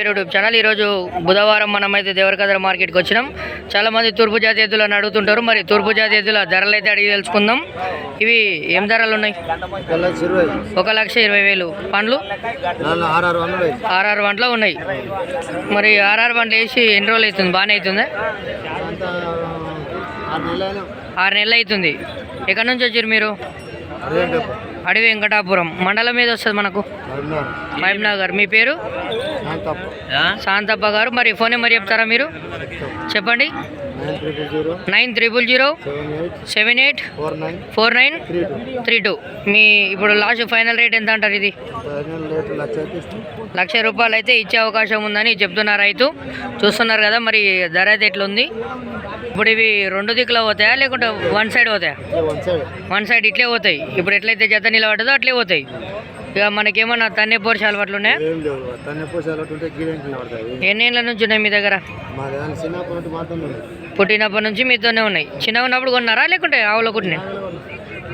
YouTube channel ఈరోజు బుధవారం మనమైతే దేవరకద్ర మార్కెట్కి వచ్చినాం. చాలా మంది తూర్పు జాతి ఎద్దులను అడుగుతుంటారు. మరి తూర్పు జాతి ఎద్దుల ధరలు అయితే అడిగి తెలుసుకుందాం. ఇవి ఏం ధరలు ఉన్నాయి? 1,20,000. పండ్లు 6 వంటలు ఉన్నాయి. మరి 6 వంటలు వేసి ఎన్ని రోజులు అవుతుంది? బాగానే అవుతుంది. 6 నెలలు అవుతుంది. ఎక్కడి నుంచి వచ్చారు మీరు? అడవి వెంకటాపురం మండలం మీద వస్తుంది మనకు, మహబూబ్నగర్. మీ పేరు? శాంతప్ప గారు. మరి ఫోన్ నెంబర్ చెప్తారా మీరు? చెప్పండి. 9300784932. మీ ఇప్పుడు లాస్ట్ ఫైనల్ రేట్ ఎంత అంటారు? ఇది 1,00,000 రూపాయలు అయితే ఇచ్చే అవకాశం ఉందని చెప్తున్నారు రైతు. చూస్తున్నారు కదా మరి ధర అయితే ఎట్లుంది. ఇప్పుడు ఇవి 2 దిక్కులో పోతాయా లేకుంటే వన్ సైడ్ పోతాయా? వన్ సైడ్ ఇట్లే పోతాయి. ఇప్పుడు ఎట్లయితే జత నిలబడదో అట్లే పోతాయి. ఇక మనకేమన్నా తన్నే పోర్చి అలవాట్లు ఉన్నాయా? ఎన్ని ఏళ్ళ నుంచి ఉన్నాయి మీ దగ్గర? పుట్టినప్పటి నుంచి మీతోనే ఉన్నాయి. చిన్నగా ఉన్నప్పుడు కొన్నారా లేకుంటే ఆవులో కుట్టిన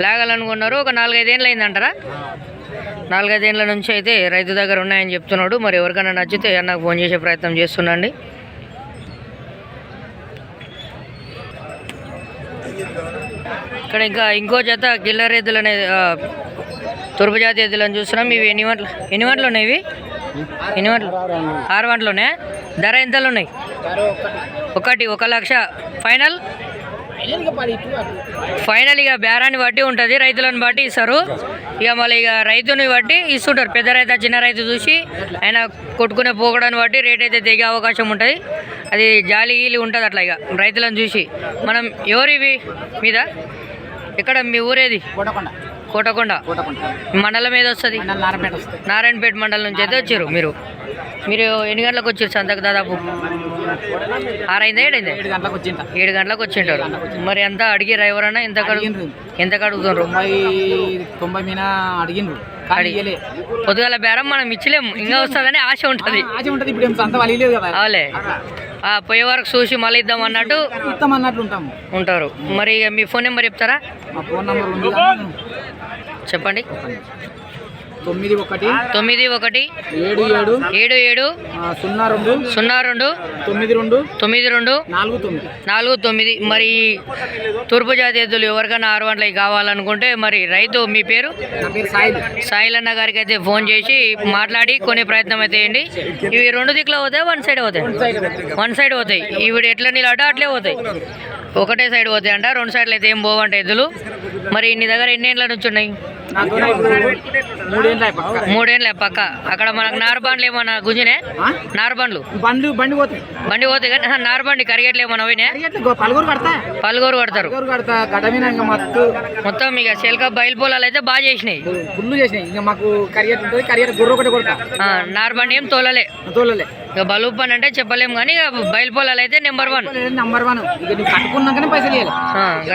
లాగాలని కొన్నారు? ఒక 4-5 ఏళ్ళు అయిందంటారా? 4-5 ఏళ్ళ నుంచి అయితే రైతు దగ్గర ఉన్నాయని చెప్తున్నాడు. మరి ఎవరికైనా నచ్చితే నాకు ఫోన్ చేసే ప్రయత్నం చేస్తున్నాండి. ఇక్కడ ఇంకా ఇంకో జత కిల్లర్ ఎద్దులు అనేది తూర్పు జాతి ఎద్దులని చూస్తున్నాం. ఇవి ఎన్ని వంటలు ఉన్నాయి? ఇవి ఎన్ని వంటలు? 6 వంటలునే. ధర ఎంతలు ఉన్నాయి? 1,00,000 ఫైనల్. ఫైనల్ ఇక బేరాన్ని బట్టి ఉంటుంది, రైతులను బట్టి ఇస్తారు. ఇక మళ్ళీ ఇక రైతుని బట్టి ఇస్తుంటారు. పెద్ద రైతు చిన్న రైతు చూసి ఆయన కొట్టుకునే పోకడాన్ని బట్టి రేట్ అయితే దిగే అవకాశం ఉంటుంది. అది జాలి గీలి ఉంటుంది అట్లా ఇక రైతులను చూసి. మనం ఎవరివి మీద? ఎక్కడ మీ ఊరేది? కోటకొండ మండలం ఏదో వస్తుంది? నారాయణపేట మండలం నుంచి అయితే వచ్చారు. మీరు ఎన్ని గంటలకు వచ్చారు సంతకు? దాదాపు 6 అయిందా? 7 అయిందా? 7 గంటలకు వచ్చింటారు. మరి ఎంత అడిగారు ఎవరన్నా? ఎంత అడుగుతున్నారు? 90 పొద్దుగాల బేరం మనం ఇచ్చలేము, ఇంకా వస్తుందని ఆశ ఉంటుంది. అవలే పోయే వరకు చూసి మళ్ళీ ఇద్దాం అన్నట్టు ఉంటారు. మరి మీ ఫోన్ నెంబర్ చెప్తారా? చెప్పండి. 91-97-02-92-42-49. మరి తూర్పు జాతి ఎద్దులు ఎవరికైనా 6 వంటలకి కావాలనుకుంటే మరి రైతు మీ పేరు? సాయిల్ అన్న గారికి అయితే ఫోన్ చేసి మాట్లాడి కొనే ప్రయత్నం అయితే చేయండి. ఇవి 2 దిక్కులో పోతాయి, వన్ సైడ్ పోతాయి? వన్ సైడ్ పోతాయి. ఇవి ఎట్లా నిలబడ్డా అట్లే పోతాయి. ఒకటే సైడ్ పోతాయి అంట, 2 సైడ్లు అయితే ఏం పోవంట ఎద్దులు. మరి నీ దగ్గర ఎన్ని ఏళ్ళ నుంచి ఉన్నాయి? 3 ఏళ్ళ పక్క. అక్కడ మనకు నారబండ్లు ఏమన్నా గుంజినే? నారబండ్లు బండి పోతాయి కానీ నారబండి కరిగేట్లు ఏమన్నా పోయినా? పలుగూరు కడతారు మొత్తం. ఇక శెల్క బయలు పొలాలు అయితే బాగా చేసినాయి. నారబండి ఏం తోలలే. ఇక బలుపు పని అంటే చెప్పలేము కానీ ఇక బయలు పొలాలు అయితే నెంబర్ 1.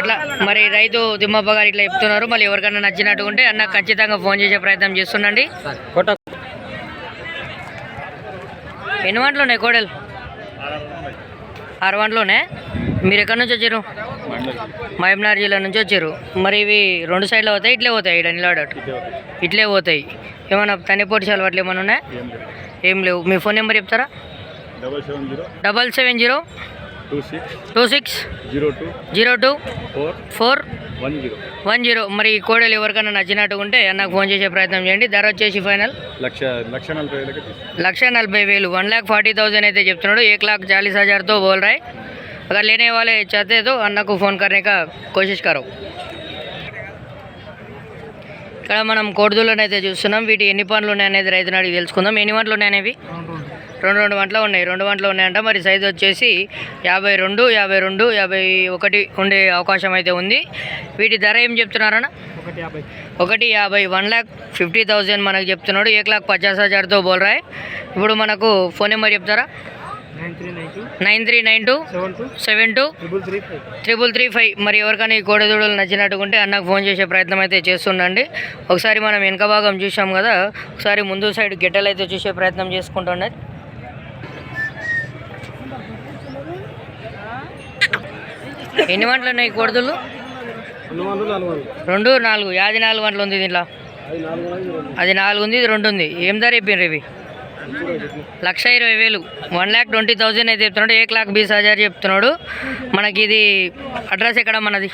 అట్లా మరి రైతు తిమ్మప్ప గారు ఇట్లా చెప్తున్నారు. మళ్ళీ ఎవరికైనా నచ్చినట్టు ఉంటే అన్న ఖచ్చితంగా ఫోన్ చేసే ప్రయత్నం చేస్తుండండి. ఎన్ని వంటలు ఉన్నాయి కోడలు? 6 వంటలునే. మీరు ఎక్కడి నుంచి వచ్చారు? మహబూబ్నగర్ జిల్లా నుంచి వచ్చారు. మరి ఇవి 2 సైడ్లో పోతాయి, ఇట్లే పోతాయి? ఇక్కడ నిలబడట్టు ఇట్లే పోతాయి. ఏమన్నా తనిపోటీ అలవాట్లు ఏమన్నా ఉన్నాయా? ఏం లేవు. మీ ఫోన్ నెంబర్ చెప్తారా? 770226024110. మరి ఈ కోడలు ఎవరికైనా నచ్చినట్టు ఉంటే నాకు ఫోన్ చేసే ప్రయత్నం చేయండి. ధర వచ్చేసి ఫైనల్ 1,40,000 1,40,000 అయితే చెప్తున్నాడు. 1,40,000 तो बोल रहा है. अगर लेने वाले चाहते तो अन्ना को फ़ोन करने का कोशिश करो. ఇక్కడ మనం కోడిదూళ్ళని అయితే చూస్తున్నాం. వీటి ఎన్ని పండ్లు ఉన్నాయనేది రైతుని అడిగి తెలుసుకుందాం. ఎన్ని వంటలు ఉన్నాయనేవి? 2 వంటలు ఉన్నాయి. 2 వంటలు ఉన్నాయంట. మరి సైజు వచ్చేసి 52, 52, 51 ఉండే అవకాశం అయితే ఉంది. వీటి ధర ఏం చెప్తున్నారన్న? 1,50,000 1,50,000 మనకు చెప్తున్నాడు. 1,50,000 तो बोल रहा है. ఇప్పుడు మనకు ఫోన్ నెంబర్ చెప్తారా? 9392723335. మరి ఎవరికైనా ఈ కోడెదూడలు నచ్చినట్టుకుంటే అన్నకు ఫోన్ చేసే ప్రయత్నం అయితే చేస్తుండండి. ఒకసారి మనం వెనక భాగం చూసాం కదా, ఒకసారి ముందు సైడ్ గిట్టెలు అయితే చూసే ప్రయత్నం చేసుకుంటుండే. ఎన్ని వంటలు ఉన్నాయి కోడెదూళ్ళు? 2, 4. యాది 4 వంటలు ఉంది దీంట్లో. అది 4 ఉంది, ఇది 2 ఉంది. ఏం ధర చెప్పినారు ఇవి? 1,20,000 1,20,000 అయితే చెప్తున్నాడు. 1,20,000 చెప్తున్నాడు. మనకి ఇది అడ్రస్ ఎక్కడ మనది?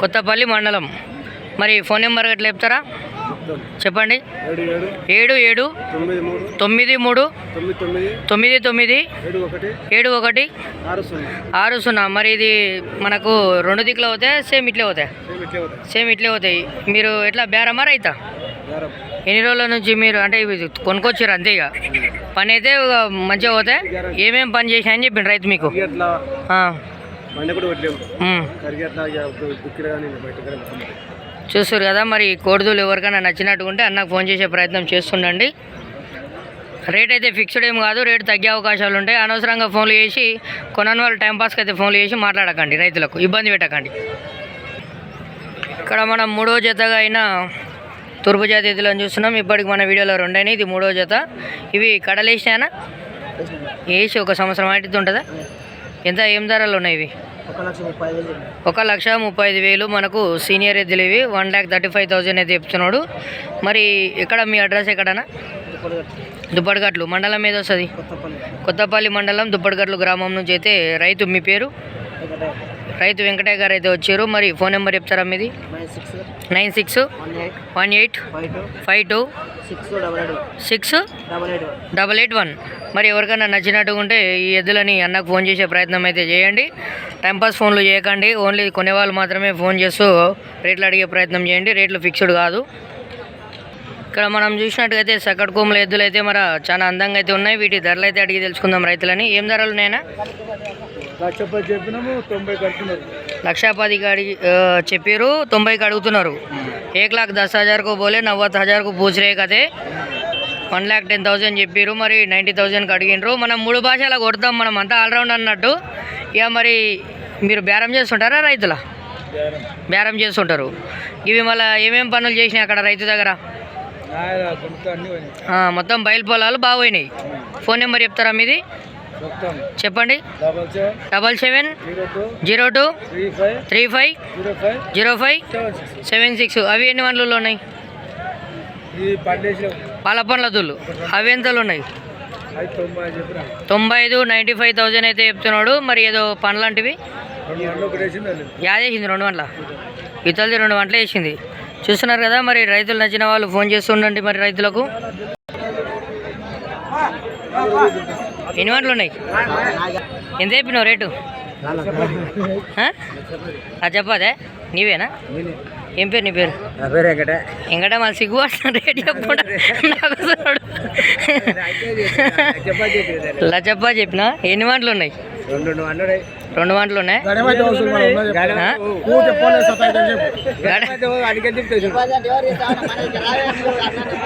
కొత్తపల్లి మండలం. మరి ఫోన్ నెంబర్ గట్లా చెప్తారా? చెప్పండి. 7793999716. మరి ఇది మనకు 2 దిక్కులు అవుతాయి, సేమ్ ఇట్లే అవుతాయి. మీరు ఎట్లా బేరమా రైతా? ఎన్ని రోజుల నుంచి మీరు అంటే ఇవి కొనుక్కొచ్చారు అంతే? ఇక పని అయితే మంచిగా పోతాయి. ఏమేమి పని చేసినా అని చెప్పిండు రైతు మీకు? చూస్తారు కదా. మరి కోడిదూలు ఎవరికైనా నచ్చినట్టు ఉంటే అన్నకు ఫోన్ చేసే ప్రయత్నం చేస్తుండండి. రేట్ అయితే ఫిక్స్డ్ ఏం కాదు, రేటు తగ్గే అవకాశాలు ఉంటాయి. అనవసరంగా ఫోన్లు చేసి కొనని వాళ్ళు టైంపాస్కి అయితే ఫోన్లు చేసి మాట్లాడకండి, రైతులకు ఇబ్బంది పెట్టకండి. ఇక్కడ మనం 3వ జతగా అయిన తూర్పు జాతి ఎద్దులను చూస్తున్నాం. ఇప్పటికి మన వీడియోలో 2 అయినాయి, ఇది 3వ జత. ఇవి కడలేసినా వేసి 1 సంవత్సరం అయితే ఉంటుందా? ఎంత ఏం ధరలు ఉన్నాయి ఇవి? 1,35,000 మనకు సీనియర్ ఎద్దులు ఇవి. 1,35,000 అయితే చెప్తున్నాడు. మరి ఇక్కడ మీ అడ్రస్ ఎక్కడనా? దుప్పటిగట్లు మండలం ఏదో వస్తుంది? కొత్తపల్లి మండలం దుప్పటిగట్లు గ్రామం నుంచి అయితే రైతు, మీ పేరు? రైతు వెంకటయ్య గారు అయితే వచ్చారు. మరి ఫోన్ నెంబర్ చెప్తారా మీది? 9618526881. మరి ఎవరికైనా నచ్చినట్టుగా ఉంటే ఈ ఎద్దులని అన్నకు ఫోన్ చేసే ప్రయత్నం అయితే చేయండి. టైంపాస్ ఫోన్లు చేయకండి, ఓన్లీ కొనేవాళ్ళు మాత్రమే ఫోన్ చేస్తూ రేట్లు అడిగే ప్రయత్నం చేయండి. రేట్లు ఫిక్స్డ్ కాదు. ఇక్కడ మనం చూసినట్టుగైతే సకట్ కొమ్ముల ఎద్దులు అయితే మరి చాలా అందంగా అయితే ఉన్నాయి. వీటి ధరలు అయితే అడిగి తెలుసుకుందాం రైతులని. ఏం ధరలు ఉన్నాయన్నా? 1,10,000 అడిగి చెప్పారు, 90కి అడుగుతున్నారు. 1,10,000 को बोले, 90,000 को पूछ रहे కదే. 1,10,000 చెప్పారు. మరి 90,000కి అడిగినరు. మనం 3 భాషలా కొడతాం, మనం అంతా ఆల్రౌండ్ అన్నట్టు. ఇక మరి మీరు బేరం చేస్తుంటారా? రైతుల బేరం చేస్తుంటారు. ఇవి మళ్ళీ ఏమేమి పనులు చేసినాయి అక్కడ రైతు దగ్గర? మొత్తం బయలు పొలాలు బాగోయినాయి. ఫోన్ నెంబర్ చెప్తారా మీది? చెప్పండి. 770235050576. అవి ఎన్ని వంటలు ఉన్నాయి? పాల పండ్ల దూళ్ళు అవి ఎంతలు ఉన్నాయి? 95, 95,000 అయితే చెప్తున్నాడు. మరి ఏదో పండ్లు లాంటివి యాదేసింది 2 వంటల ఇతలది 2 వంటలు వేసింది. చూస్తున్నారు కదా. మరి రైతులు నచ్చిన వాళ్ళు ఫోన్ చేస్తుండండి. మరి రైతులకు ఎన్ని వంటలు ఉన్నాయి? ఎంత చెప్పినావు రేటు? చెప్పదే నీవేనా? ఏం పేరు నీ పేరు? వెంకట. మళ్ళీ సిగ్గు వస్తున్నాడు రేటు చెప్పకుండా లచ్చప్ప చెప్పినా. ఎన్ని వంటలు ఉన్నాయి? 2 వంటలు ఉన్నాయి.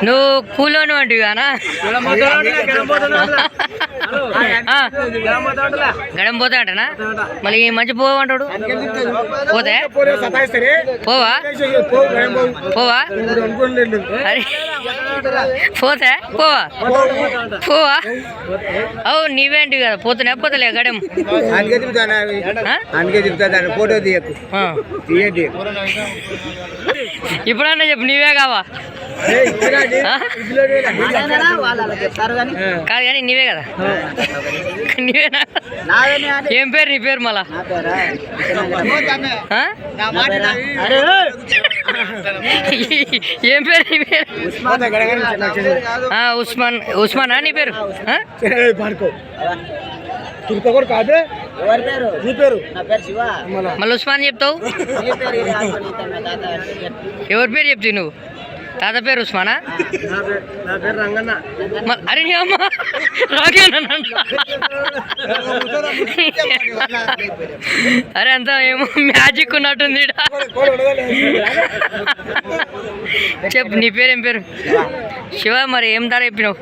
నువ్వు కూలోని వంటివి కానా? గడం పోతా అంటనా? మళ్ళీ మంచి పోవంటాడు. పోతే పోవా అరే పోతే పోవా అవు నీవేంటివి కదా. పోతున్నా పోతలే గడం ఇప్పుడన్నా చెప్పు, నీవే కావా? కాదు కానీ నీవే కదా. నీవేనా? ఏం పేరు నీ పేరు? మళ్ళా ఏం పేరు నీ పేరు? ఉస్మానా నీ పేరు? మళ్ళీ ఉస్మాన్ చెప్తావు? ఎవరి పేరు చెప్తావు నువ్వు? తాత పేరు ఉస్మానా? అరే నీ అమ్మ అరే అంతా ఏమో మ్యాజిక్ ఉన్నట్టుంది. చెప్పు నీ పేరు ఏం పేరు? శివ. మరి ఏం ధర చెప్పినావు?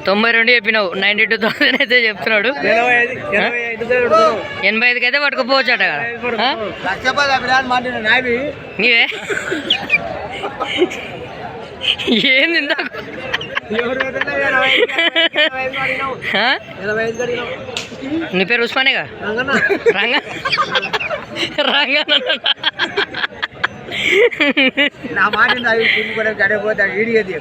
92 చెప్పినావు. 92,000 అయితే చెప్తున్నాడు. 85కి అయితే పట్టుకుపోవచ్చు అట కదా. నీవే ఏంది ఇందాక? నీ పేరు ఉస్మానేగా? రంగా నా మాట కూడా గడపోతాడు ఈడిగది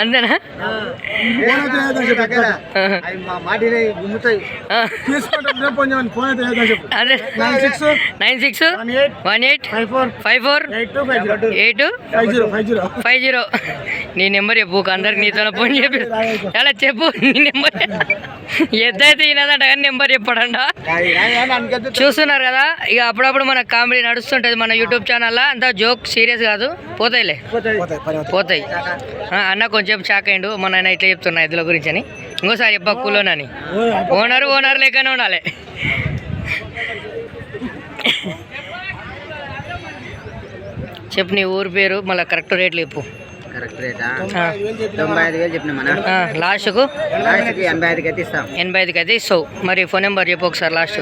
అంతేనా మా మాట గుమ్ముతాయి అదే 961854 నీ నెంబర్ చెప్పు అందరికి నీతో ఫోన్ చెప్పి అలా చెప్పు నీ నెంబర్ ఎద్దైతే ఈయనదంట కానీ నెంబర్ చెప్పాడంట చూస్తున్నారు కదా ఇక అప్పుడప్పుడు మన కామెడీ నడుస్తుంటది మన యూట్యూబ్ ఛానల్లో అంతా జోక్ సీరియస్ కాదు పోతాయిలే పోతాయి అన్న కొంచెం షాక్ అయ్యిండు మొన్న ఆయన ఇట్లా చెప్తున్నా ఎద్దుల గురించి అని ఇంకోసారి చెప్పా కూలోనని ఓనర్ లేకనే ఉండాలి చెప్పు నీ ఊరు పేరు మళ్ళీ కరెక్ట్ రేట్లు చెప్పు కరెక్ట్ రేటా 95,000 చెప్పిన మన లాస్ట్కు 85,000 అయితే ఇస్తాం 85,000 అయితే ఇస్తావు మరి ఫోన్ నెంబర్ చెప్పు ఒకసారి లాస్ట్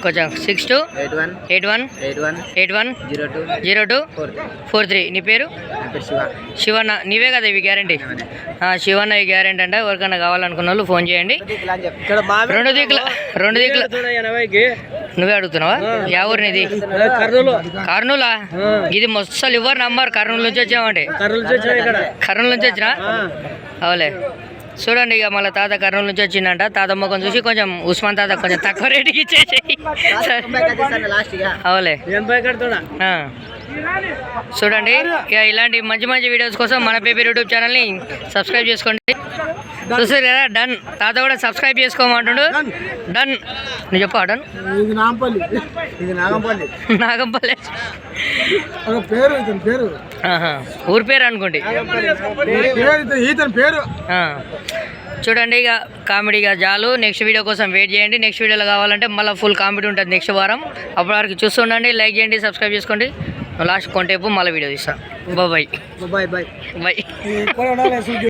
కొంచెం 6281810243 నీ పేరు శివన్న నీవే కదా ఇవి గ్యారంటీ శివన్న ఈ గ్యారంటీ అంటే ఎవరికైనా కావాలనుకున్న వాళ్ళు ఫోన్ చేయండి రెండు దిక్కుల నువ్వే అడుగుతున్నావా యా ఊరిని ఇది కర్నూలా ఇది మొత్తం ఇవ్వరు నంబర్ కర్నూలు నుంచి వచ్చామంటే కర్నూలు నుంచి వచ్చినా అవలే చూడండి ఇక మళ్ళీ తాత కర్నూలు నుంచి వచ్చిందంట తాత మొక్కను చూసి కొంచెం ఉస్మాన్ తాత కొంచెం తక్కువ రేటుకి ఇచ్చేసేయి అవలే చూడండి ఇక ఇలాంటి మంచి మంచి వీడియోస్ కోసం మన పేపర్ యూట్యూబ్ ఛానల్ని సబ్స్క్రైబ్ చేసుకోండి చూసారు కదా డన్ తాత కూడా సబ్స్క్రైబ్ చేసుకోమంటుండు డన్ నువ్వు చెప్పా డన్ నాగంపల్లి ఊరి పేరు అనుకోండి చూడండి ఇక కామెడీగా చాలు నెక్స్ట్ వీడియో కోసం వెయిట్ చేయండి నెక్స్ట్ వీడియోలో కావాలంటే మళ్ళీ ఫుల్ కామెడీ ఉంటుంది నెక్స్ట్ వారం అప్పటి వరకు చూస్తుండండి లైక్ చేయండి సబ్స్క్రైబ్ చేసుకోండి లాస్ట్ కొంటేపు మళ్ళీ వీడియో తీస్తాను బాయ్ బాయ్ బాయ్